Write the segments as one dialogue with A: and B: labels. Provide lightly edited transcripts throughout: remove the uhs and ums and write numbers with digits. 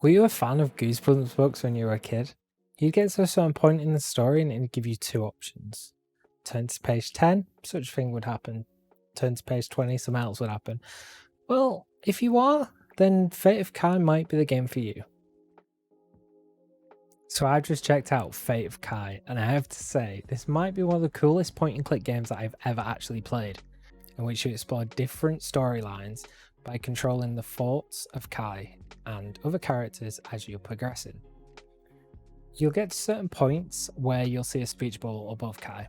A: Were you a fan of Goosebumps books when you were a kid? You'd get to a certain point in the story and it'd give you two options. Turn to page 10, such a thing would happen. Turn to page 20, something else would happen. Well, if you are, then Fate of Kai might be the game for you. So I've just checked out Fate of Kai, and I have to say, this might be one of the coolest point-and-click games that I've ever actually played, in which you explore different storylines by controlling the thoughts of Kai and other characters as you're progressing. You'll get to certain points where you'll see a speech bubble above Kai,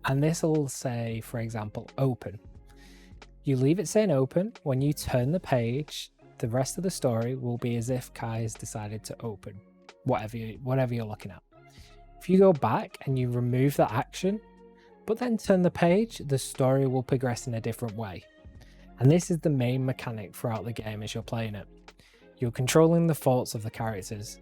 A: and this will say, for example, open. You leave it saying open. When you turn the page, the rest of the story will be as if Kai has decided to open whatever you're looking at. If you go back and you remove that action, but then turn the page, the story will progress in a different way. And this is the main mechanic throughout the game as you're playing it. You're controlling the thoughts of the characters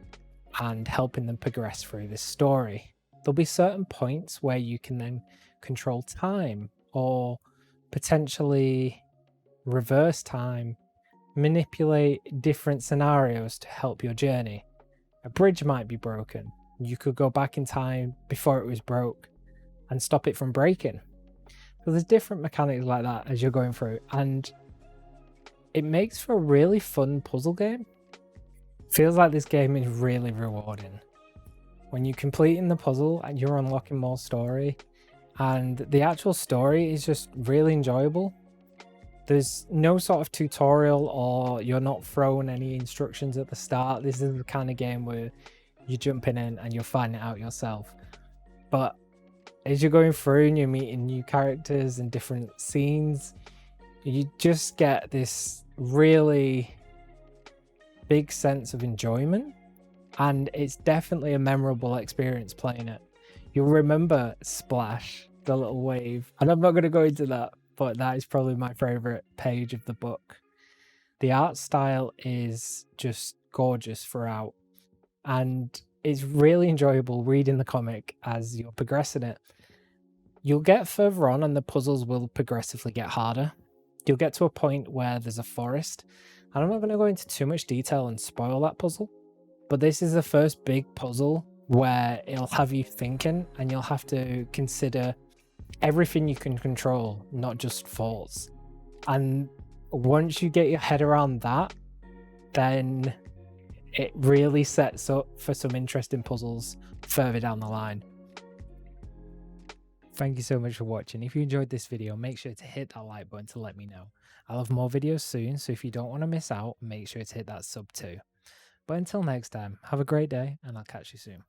A: and helping them progress through this story. There'll be certain points where you can then control time or potentially reverse time, manipulate different scenarios to help your journey. A bridge might be broken. You could go back in time before it was broke and stop it from breaking. So there's different mechanics like that as you're going through, and it makes for a really fun puzzle game. Feels like this game is really rewarding. When you're completing the puzzle and you're unlocking more story, and the actual story is just really enjoyable. There's no sort of tutorial or you're not throwing any instructions at the start. This is the kind of game where you're jumping in and you're finding it out yourself. But as you're going through and you're meeting new characters and different scenes, you just get this really big sense of enjoyment, and it's definitely a memorable experience playing it. You'll remember Splash, the little wave, and I'm not going to go into that, but that is probably my favorite page of the book. The art style is just gorgeous throughout, and it's really enjoyable reading the comic as you're progressing it. You'll get further on and the puzzles will progressively get harder. You'll get to a point where there's a forest, and I'm not going to go into too much detail and spoil that puzzle, but this is the first big puzzle where it'll have you thinking and you'll have to consider everything you can control, not just thoughts. And once you get your head around that, then it really sets up for some interesting puzzles further down the line. Thank you so much for watching. If you enjoyed this video, make sure to hit that like button to let me know. I'll have more videos soon, so if you don't want to miss out, make sure to hit that sub too. But until next time, have a great day and I'll catch you soon.